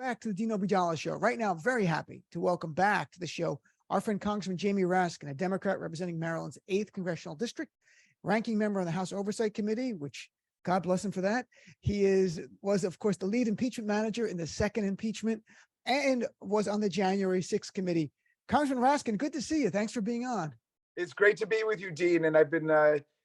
back to the Dean Obeidallah Show. Right now, I'm very happy to welcome back to the show our friend Congressman Jamie Raskin, a Democrat representing Maryland's 8th Congressional District, ranking member on the House Oversight Committee, which God bless him for that. He was, of course, the lead impeachment manager in the second impeachment and was on the January 6th committee. Congressman Raskin, good to see you. Thanks for being on. It's great to be with you, Dean, and I've been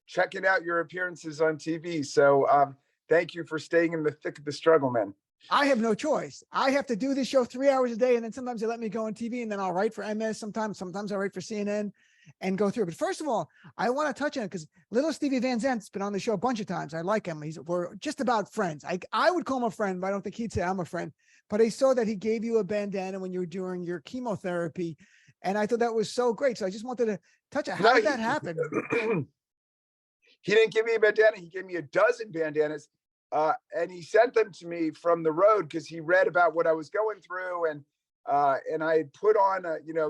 checking out your appearances on TV. So thank you for staying in the thick of the struggle, man. I have no choice. I have to do this show 3 hours a day, and then sometimes they let me go on TV, and then I'll write for MS sometimes I write for CNN and go through. But first of all, I want to touch on it because little Stevie Van Zant's been on the show a bunch of times. I like him. We're just about friends. I would call him a friend, but I don't think he'd say I'm a friend. But I saw that he gave you a bandana when you were doing your chemotherapy, and I thought that was so great. So I just wanted to touch it. How did that happen? He didn't give me a bandana. He gave me a dozen bandanas. And he sent them to me from the road because he read about what I was going through, and I had put on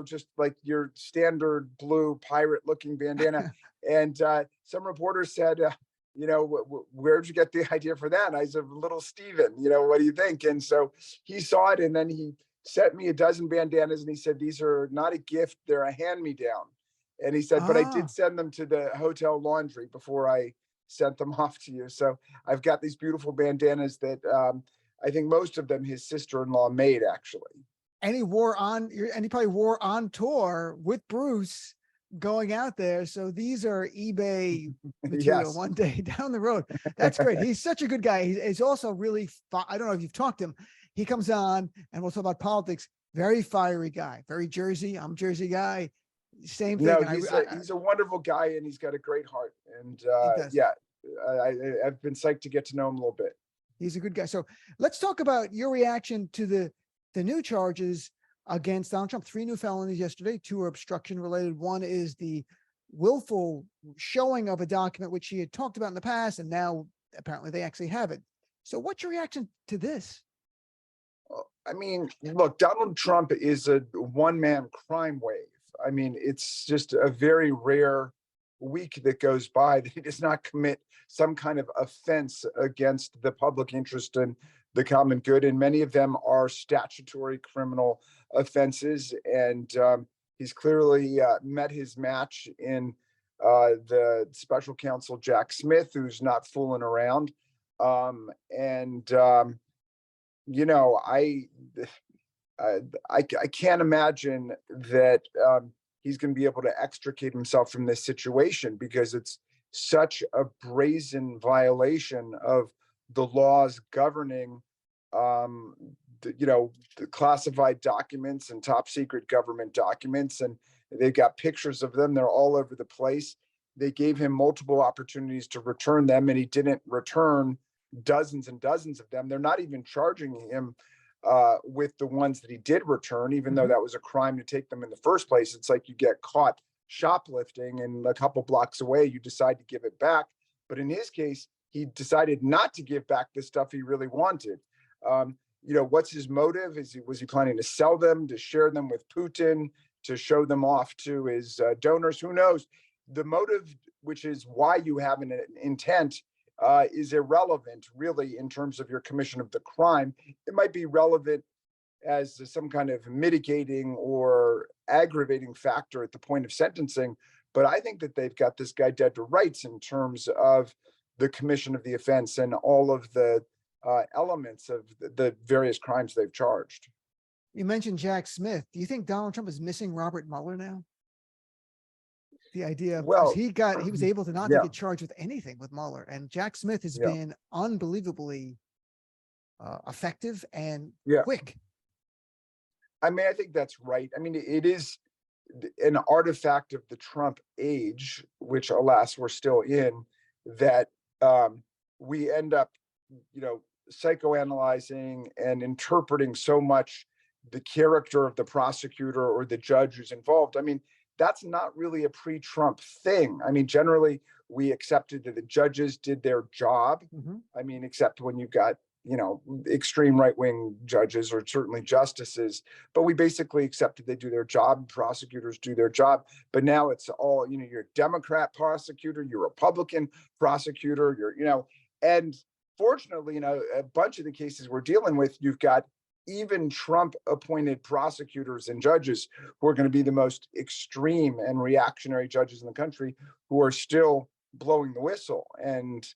just like your standard blue pirate looking bandana. And some reporters said, where'd you get the idea for that? And I said, little Steven, what do you think? And so he saw it, and then he sent me a dozen bandanas, and he said, these are not a gift, they're a hand-me-down. And he said, but I did send them to the hotel laundry before I sent them off to you. So I've got these beautiful bandanas that I think most of them his sister-in-law made, actually. And he probably wore on tour with Bruce going out there. So these are eBay material. Yes. One day down the road. That's great. He's such a good guy. He's also really, I don't know if you've talked to him. He comes on and we'll talk about politics. Very fiery guy, very Jersey. I'm Jersey guy. Same thing. No, he's a wonderful guy, and he's got a great heart. And I've been psyched to get to know him a little bit. He's a good guy. So let's talk about your reaction to the new charges against Donald Trump. 3 new felonies yesterday. 2 are obstruction related. 1 is the willful showing of a document which he had talked about in the past, and now apparently they actually have it. So what's your reaction to this? I mean, look, Donald Trump is a one-man crime wave. I mean, it's just a very rare week that goes by that he does not commit some kind of offense against the public interest and the common good. And many of them are statutory criminal offenses. And he's clearly met his match in the special counsel, Jack Smith, who's not fooling around. I can't imagine that he's going to be able to extricate himself from this situation, because it's such a brazen violation of the laws governing, the classified documents and top secret government documents. And they've got pictures of them. They're all over the place. They gave him multiple opportunities to return them, and he didn't return dozens and dozens of them. They're not even charging him with the ones that he did return, even though that was a crime to take them in the first place. It's like you get caught shoplifting, and a couple blocks away, you decide to give it back. But in his case, he decided not to give back the stuff he really wanted. What's his motive? Was he planning to sell them, to share them with Putin, to show them off to his donors? Who knows? The motive, which is why you have an intent, is irrelevant, really, in terms of your commission of the crime. It might be relevant as some kind of mitigating or aggravating factor at the point of sentencing, but I think that they've got this guy dead to rights in terms of the commission of the offense and all of the elements of the various crimes they've charged. You mentioned Jack Smith. Do you think Donald Trump is missing Robert Mueller now? The idea of, he was able to not to get charged with anything with Mueller, and Jack Smith has been unbelievably effective and quick. I mean, I think that's right. I mean, it is an artifact of the Trump age, which alas we're still in, that we end up, psychoanalyzing and interpreting so much the character of the prosecutor or the judge who's involved. I mean, that's not really a pre-Trump thing. I mean, generally, we accepted that the judges did their job. I mean, except when you've got, extreme right-wing judges or certainly justices, but we basically accepted they do their job, prosecutors do their job. But now it's all, you're a Democrat prosecutor, you're a Republican prosecutor, and fortunately, a bunch of the cases we're dealing with, you've got even Trump appointed prosecutors and judges who are going to be the most extreme and reactionary judges in the country, who are still blowing the whistle and,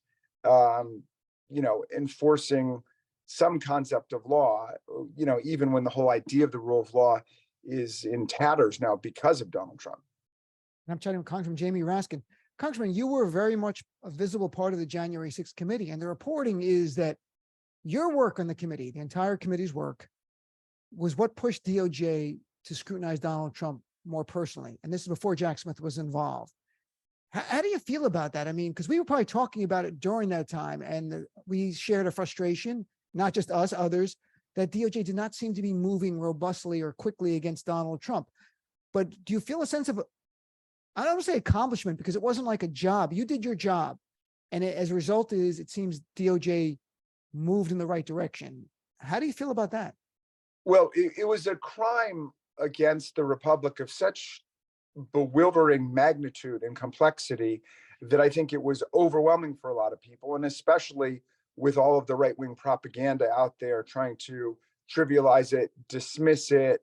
enforcing some concept of law, even when the whole idea of the rule of law is in tatters now because of Donald Trump. And I'm chatting with Congressman Jamie Raskin. Congressman, you were very much a visible part of the January 6th committee, and the reporting is that your work on the committee, the entire committee's work, was what pushed DOJ to scrutinize Donald Trump more personally. And this is before Jack Smith was involved. How do you feel about that? I mean, because we were probably talking about it during that time, and we shared a frustration, not just us, others, that DOJ did not seem to be moving robustly or quickly against Donald Trump. But do you feel a sense of, I don't want to say accomplishment, because it wasn't like a job. You did your job. And as a result it seems DOJ moved in the right direction. How do you feel about that? Well, it was a crime against the Republic of such bewildering magnitude and complexity that I think it was overwhelming for a lot of people, and especially with all of the right-wing propaganda out there trying to trivialize it, dismiss it,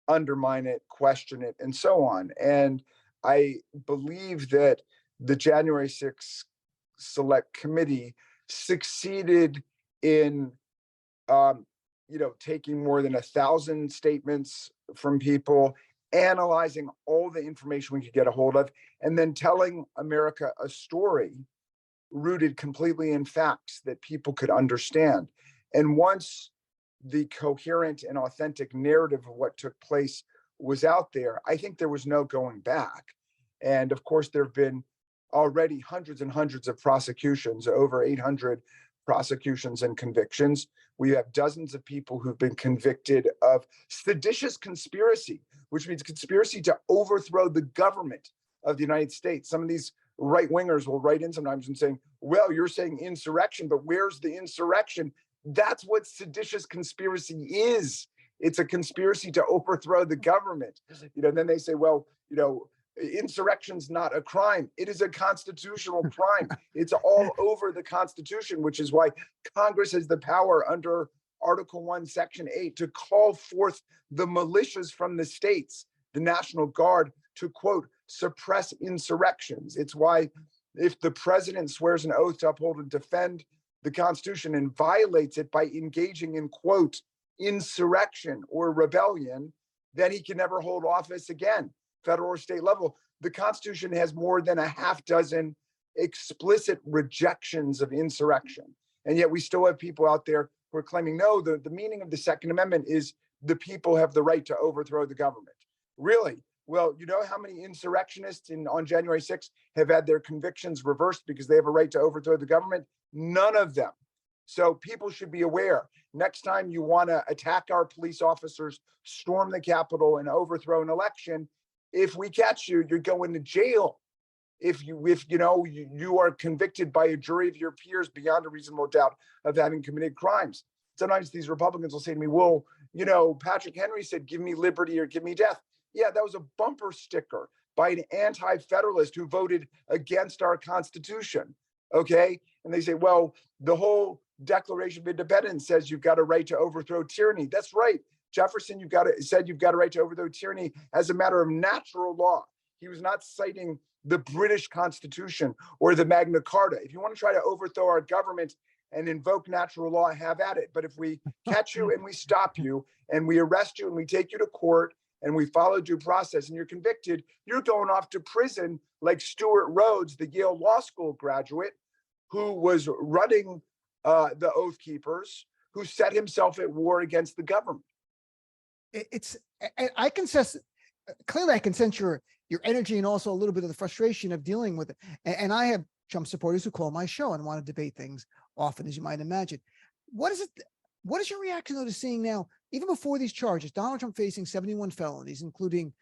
undermine it, question it, and so on. And I believe that the January 6th Select Committee succeeded in, taking more than 1,000 statements from people, analyzing all the information we could get a hold of, and then telling America a story rooted completely in facts that people could understand. And once the coherent and authentic narrative of what took place was out there, I think there was no going back. And of course, there have been already hundreds and hundreds of prosecutions, over 800 prosecutions and convictions. We have dozens of people who've been convicted of seditious conspiracy, which means conspiracy to overthrow the government of the United States. Some of these right wingers will write in sometimes and saying, well, you're saying insurrection, but where's the insurrection? That's what seditious conspiracy is. It's a conspiracy to overthrow the government. Then they say, well, insurrection's not a crime. It is a constitutional crime. It's all over the Constitution, which is why Congress has the power under Article 1, Section 8 to call forth the militias from the states, the National Guard, to, quote, suppress insurrections. It's why if the president swears an oath to uphold and defend the Constitution and violates it by engaging in, quote, insurrection or rebellion, then he can never hold office again, federal or state level. The Constitution has more than a half dozen explicit rejections of insurrection. And yet we still have people out there who are claiming, no, the meaning of the Second Amendment is the people have the right to overthrow the government. Really? Well, you know how many insurrectionists on January 6th have had their convictions reversed because they have a right to overthrow the government? None of them. So people should be aware. Next time you want to attack our police officers, storm the Capitol, and overthrow an election, if we catch you, you're going to jail. If you are convicted by a jury of your peers beyond a reasonable doubt of having committed crimes. Sometimes these Republicans will say to me, well, Patrick Henry said, give me liberty or give me death. Yeah, that was a bumper sticker by an anti-federalist who voted against our Constitution. Okay. And they say, well, the whole Declaration of Independence says you've got a right to overthrow tyranny. That's right. Jefferson, said you've got a right to overthrow tyranny as a matter of natural law. He was not citing the British Constitution or the Magna Carta. If you want to try to overthrow our government and invoke natural law, have at it. But if we catch you and we stop you and we arrest you and we take you to court and we follow due process and you're convicted, you're going off to prison like Stuart Rhodes, the Yale Law School graduate who was running the Oath Keepers, who set himself at war against the government. I can sense, clearly I can sense your energy and also a little bit of the frustration of dealing with it. And I have Trump supporters who call my show and want to debate things often, as you might imagine. What is your reaction though to seeing now, even before these charges, Donald Trump facing 71 felonies, including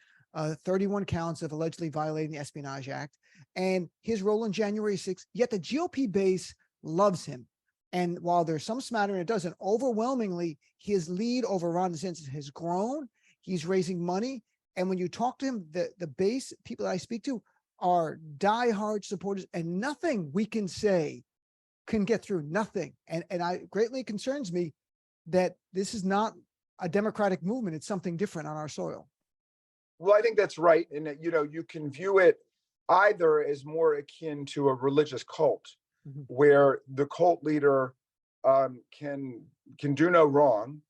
31 counts of allegedly violating the Espionage Act and his role in January 6th, yet the GOP base loves him. And while there's some smattering it doesn't, overwhelmingly, his lead over Ron DeSantis has grown. He's raising money. And when you talk to him, the base, people that I speak to, are diehard supporters, and nothing we can say can get through, nothing. And I greatly concerns me that this is not a democratic movement. It's something different on our soil. Well, I think that's right. And that, you can view it either as more akin to a religious cult, where the cult leader can do no wrong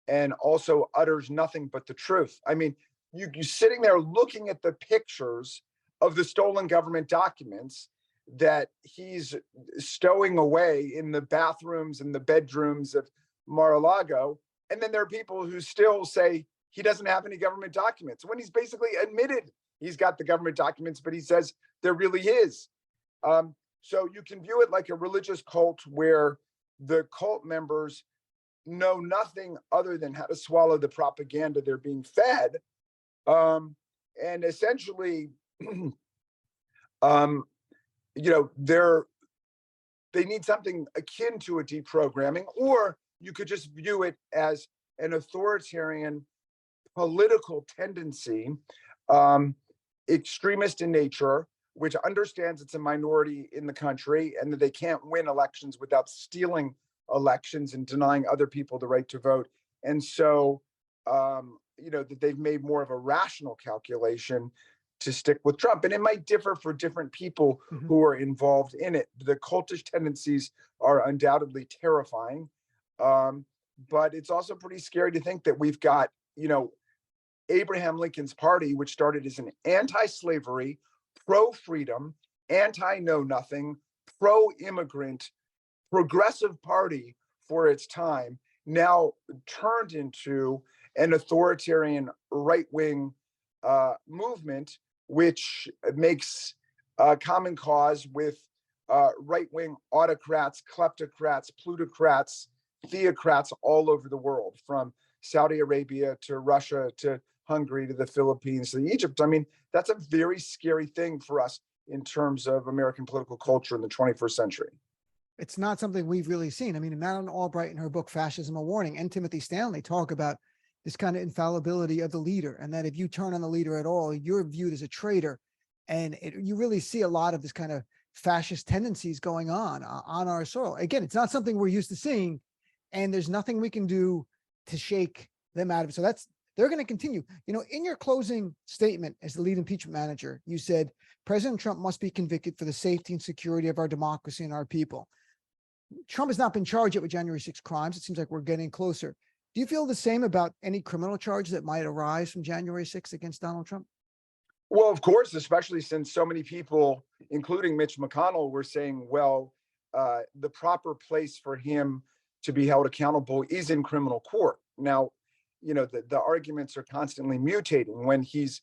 and also utters nothing but the truth. I mean, you sitting there looking at the pictures of the stolen government documents that he's stowing away in the bathrooms and the bedrooms of Mar-a-Lago. And then there are people who still say he doesn't have any government documents when he's basically admitted he's got the government documents, but he says there really is. So you can view it like a religious cult where the cult members know nothing other than how to swallow the propaganda they're being fed. And essentially, they need something akin to a deprogramming, or you could just view it as an authoritarian political tendency, extremist in nature, which understands it's a minority in the country and that they can't win elections without stealing elections and denying other people the right to vote. And so, that they've made more of a rational calculation to stick with Trump. And it might differ for different people who are involved in it. The cultish tendencies are undoubtedly terrifying. But it's also pretty scary to think that we've got, Abraham Lincoln's party, which started as an anti-slavery, pro-freedom, anti-know-nothing, pro-immigrant, progressive party for its time, now turned into an authoritarian right-wing movement, which makes common cause with right-wing autocrats, kleptocrats, plutocrats, theocrats all over the world, from Saudi Arabia to Russia to Hungary to the Philippines to Egypt. I mean, that's a very scary thing for us in terms of American political culture in the 21st century. It's not something we've really seen. I mean, Madeleine Albright in her book, Fascism: A Warning, and Timothy Stanley talk about this kind of infallibility of the leader, and that if you turn on the leader at all, you're viewed as a traitor. And you really see a lot of this kind of fascist tendencies going on our soil. Again, it's not something we're used to seeing, and there's nothing we can do to shake them out of it. So they're going to continue. In your closing statement as the lead impeachment manager, you said President Trump must be convicted for the safety and security of our democracy and our people. Trump has not been charged yet with January 6 crimes. It seems like we're getting closer. Do you feel the same about any criminal charges that might arise from January 6th against Donald Trump? Well, of course, especially since so many people, including Mitch McConnell, were saying, well, the proper place for him to be held accountable is in criminal court. Now, the arguments are constantly mutating. When he's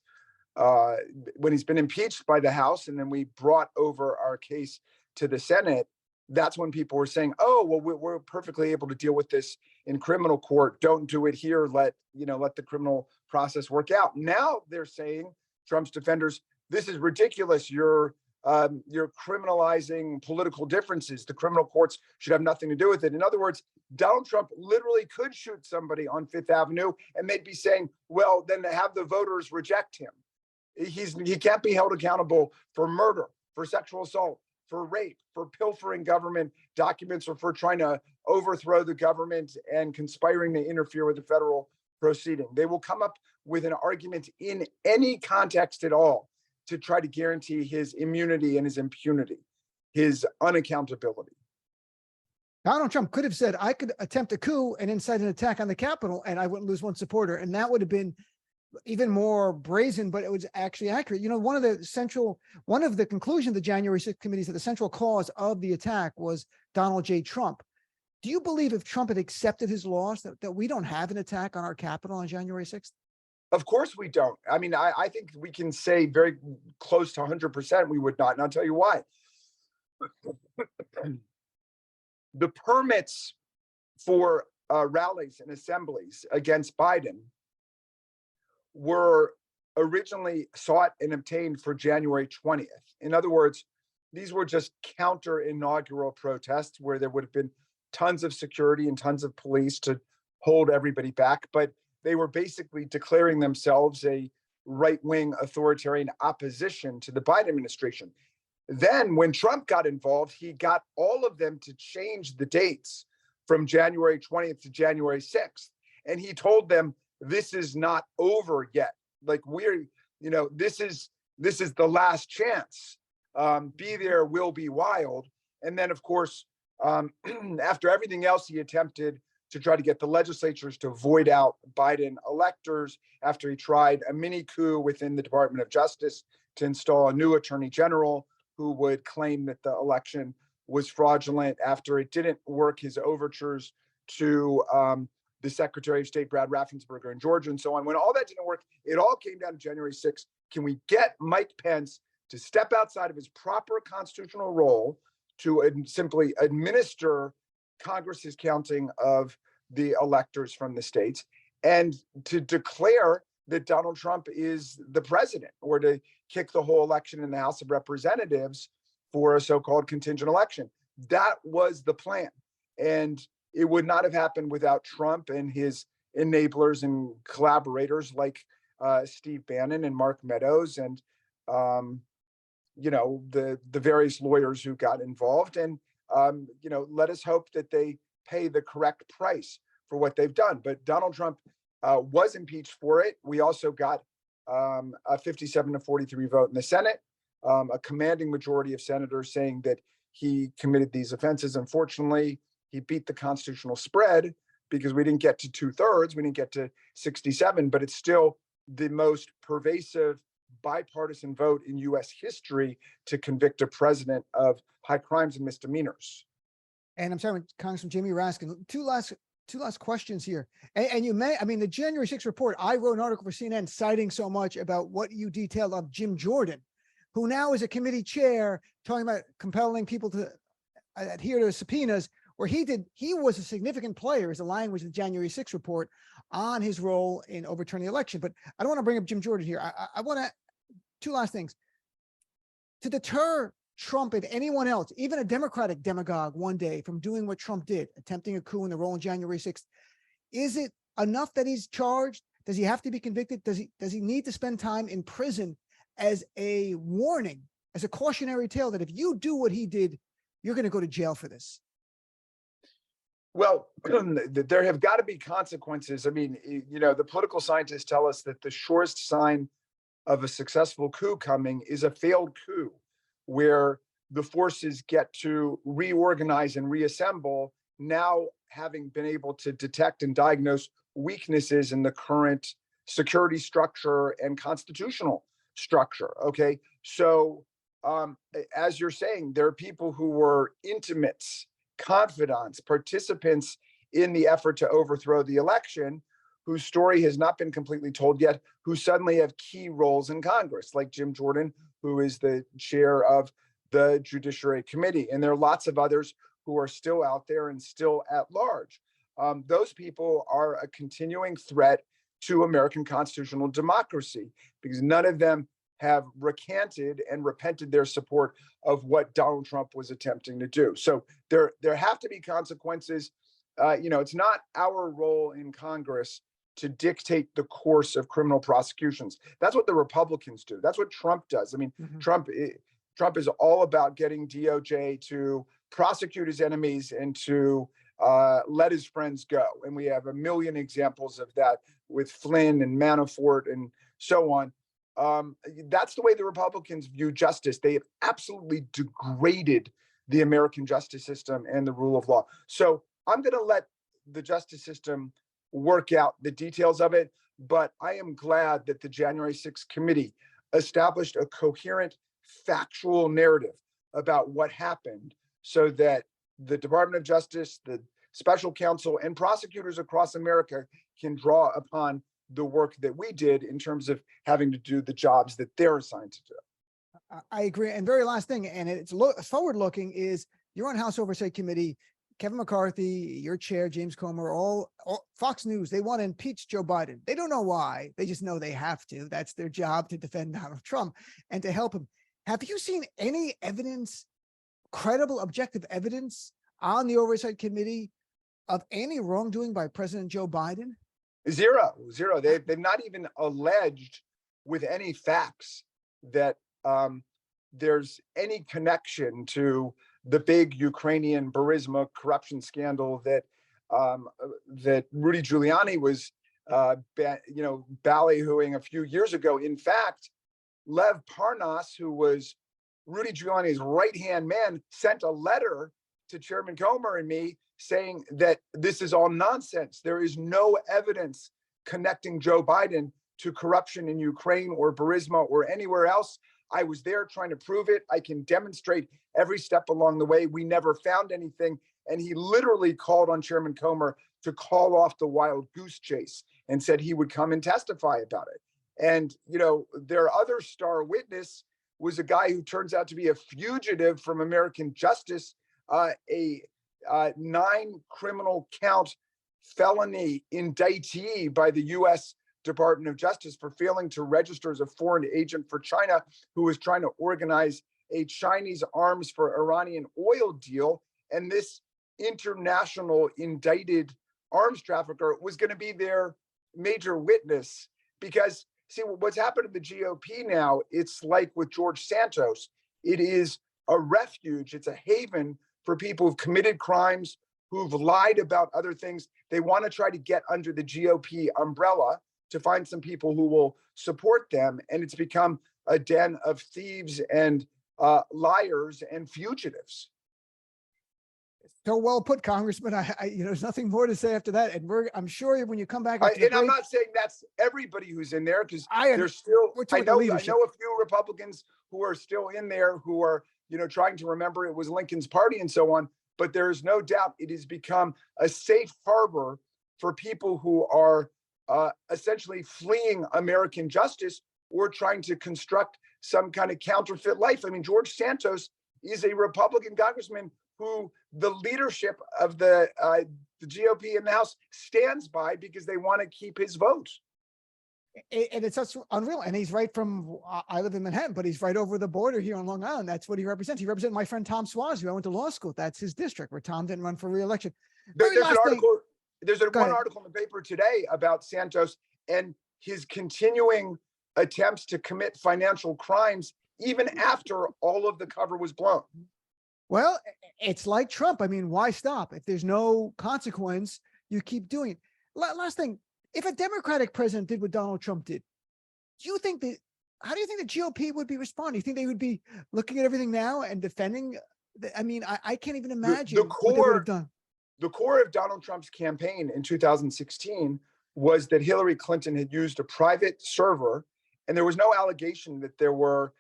been impeached by the House and then we brought over our case to the Senate, that's when people were saying, oh, well, we're perfectly able to deal with this in criminal court. Don't do it here. Let the criminal process work out. Now they're saying, Trump's defenders, this is ridiculous. You're criminalizing political differences. The criminal courts should have nothing to do with it. In other words, Donald Trump literally could shoot somebody on Fifth Avenue and they'd be saying, well, then have the voters reject him. He can't be held accountable for murder, for sexual assault, for rape, for pilfering government documents, or for trying to overthrow the government and conspiring to interfere with the federal proceeding. They will come up with an argument in any context at all to try to guarantee his immunity and his impunity, his unaccountability. Donald Trump could have said, I could attempt a coup and incite an attack on the Capitol and I wouldn't lose one supporter. And that would have been even more brazen, but it was actually accurate. One of the conclusions of the January 6th committee is that the central cause of the attack was Donald J. Trump. Do you believe if Trump had accepted his loss, that we don't have an attack on our Capitol on January 6th? Of course we don't. I mean, I think we can say very close to 100% we would not. And I'll tell you why. The permits for rallies and assemblies against Biden were originally sought and obtained for January 20th. In other words, these were just counter-inaugural protests where there would have been tons of security and tons of police to hold everybody back. But they were basically declaring themselves a right-wing authoritarian opposition to the Biden administration. Then when Trump got involved, he got all of them to change the dates from January 20th to January 6th. And he told them, this is not over yet. Like this is the last chance. Be there, will be wild. And then, of course, after everything else he attempted to try to get the legislatures to void out Biden electors, after he tried a mini coup within the Department of Justice to install a new attorney general who would claim that the election was fraudulent, after it didn't work, his overtures to the Secretary of State, Brad Raffensperger in Georgia, and so on. When all that didn't work, it all came down to January 6th. Can we get Mike Pence to step outside of his proper constitutional role to simply administer Congress's counting of the electors from the states, and to declare that Donald Trump is the president, or to kick the whole election in the House of Representatives for a so-called contingent election? That was the plan. And it would not have happened without Trump and his enablers and collaborators like Steve Bannon and Mark Meadows and the various lawyers who got involved. And let us hope that they pay the correct price for what they've done. But Donald Trump was impeached for it. We also got a 57-43 vote in the Senate, a commanding majority of senators saying that he committed these offenses. Unfortunately, he beat the constitutional spread because we didn't get to 2/3, we didn't get to 67, but it's still the most pervasive bipartisan vote in U.S. history to convict a president of high crimes and misdemeanors. And I'm sorry, Congressman Jamie Raskin, two last questions here. And the January 6th report, I wrote an article for CNN citing so much about what you detailed of Jim Jordan, who now is a committee chair, talking about compelling people to adhere to subpoenas, where he was a significant player, is the language of the January 6th report, on his role in overturning the election. But I don't want to bring up Jim Jordan here. I want to, two last things. To deter Trump and anyone else, even a Democratic demagogue one day, from doing what Trump did, attempting a coup in the role on January 6th, is it enough that he's charged? Does he have to be convicted? Does he need to spend time in prison as a warning, as a cautionary tale that if you do what he did, you're going to go to jail for this? Well, there have got to be consequences. I mean, the political scientists tell us that the surest sign of a successful coup coming is a failed coup, where the forces get to reorganize and reassemble, now having been able to detect and diagnose weaknesses in the current security structure and constitutional structure. Okay. So as you're saying, there are people who were intimates, confidants, participants in the effort to overthrow the election, whose story has not been completely told yet, who suddenly have key roles in Congress, like Jim Jordan, who is the chair of the Judiciary Committee. And there are lots of others who are still out there and still at large. Those people are a continuing threat to American constitutional democracy, because none of them have recanted and repented their support of what Donald Trump was attempting to do. So there have to be consequences. It's not our role in Congress to dictate the course of criminal prosecutions. That's what the Republicans do. That's what Trump does. I mean, Trump is all about getting DOJ to prosecute his enemies and to let his friends go. And we have a million examples of that with Flynn and Manafort and so on. That's the way the Republicans view justice. They have absolutely degraded the American justice system and the rule of law. So I'm going to let the justice system work out the details of it. But I am glad that the January 6th committee established a coherent, factual narrative about what happened, so that the Department of Justice, the special counsel, and prosecutors across America can draw upon the work that we did in terms of having to do the jobs that they're assigned to do. I agree. And very last thing, and it's forward looking, is you're on House Oversight Committee. Kevin McCarthy, your chair, James Comer, all Fox News, they want to impeach Joe Biden. They don't know why. They just know they have to. That's their job, to defend Donald Trump and to help him. Have you seen any evidence, credible, objective evidence on the Oversight Committee of any wrongdoing by President Joe Biden? Zero. They've not even alleged with any facts that there's any connection to the big Ukrainian Burisma corruption scandal that that Rudy Giuliani was, ballyhooing a few years ago. In fact, Lev Parnas, who was Rudy Giuliani's right-hand man, sent a letter to Chairman Comer and me saying that this is all nonsense. There is no evidence connecting Joe Biden to corruption in Ukraine or Burisma or anywhere else. I was there trying to prove it. I can demonstrate every step along the way. We never found anything. And he literally called on Chairman Comer to call off the wild goose chase and said he would come and testify about it. And, their other star witness was a guy who turns out to be a fugitive from American justice, a 9 criminal count felony indictee by the U.S. Department of Justice for failing to register as a foreign agent for China, who was trying to organize a Chinese arms for Iranian oil deal. And this international indicted arms trafficker was going to be their major witness. Because, see, what's happened to the GOP now, it's like with George Santos, it is a refuge, it's a haven for people who've committed crimes, who've lied about other things. They want to try to get under the GOP umbrella to find some people who will support them. And it's become a den of thieves and liars and fugitives. So well put, Congressman. There's nothing more to say after that. And I'm sure when you come back, I'm not saying that's everybody who's in there, because there's still, I know a few Republicans who are still in there who are, trying to remember it was Lincoln's party and so on. But there is no doubt it has become a safe harbor for people who are essentially fleeing American justice or trying to construct some kind of counterfeit life. I mean, George Santos is a Republican congressman who the leadership of the GOP in the House stands by because they want to keep his vote. And it's such unreal. And he's right from, I live in Manhattan, but he's right over the border here on Long Island. That's what he represents. He represents my friend Tom Suozzi, who I went to law school. That's his district, where Tom didn't run for re-election. There's one article in the paper today about Santos and his continuing attempts to commit financial crimes, even after all of the cover was blown. Well, it's like Trump. I mean, why stop? If there's no consequence, you keep doing it. Last thing, if a Democratic president did what Donald Trump did, how do you think the GOP would be responding? You think they would be looking at everything now and defending? I mean, I can't even imagine what they would have done. The core of Donald Trump's campaign in 2016 was that Hillary Clinton had used a private server, and there was no allegation that there were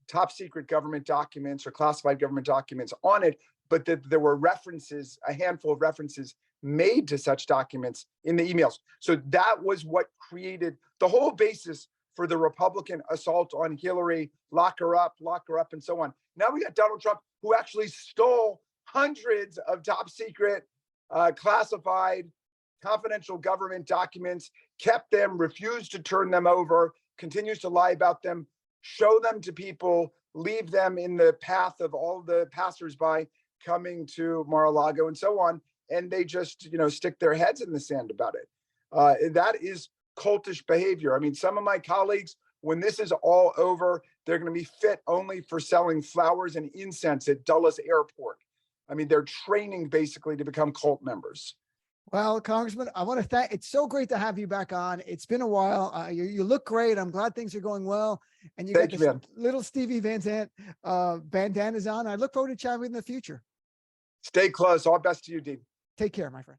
top secret government documents or classified government documents on it, but that there were references, a handful of references made to such documents in the emails. So that was what created the whole basis for the Republican assault on Hillary, lock her up, and so on. Now we got Donald Trump, who actually stole hundreds of top secret, classified, confidential government documents, kept them, refused to turn them over, continues to lie about them, show them to people, leave them in the path of all the passersby coming to Mar-a-Lago and so on. And they just, stick their heads in the sand about it. That is cultish behavior. I mean, some of my colleagues, when this is all over, they're going to be fit only for selling flowers and incense at Dulles Airport. I mean, they're training basically to become cult members. Well, Congressman, I want to thank, it's so great to have you back on. It's been a while. You look great. I'm glad things are going well. And you got this little Stevie Van Zandt bandanas on. I look forward to chatting with you in the future. Stay close. All best to you, Dean. Take care, my friend.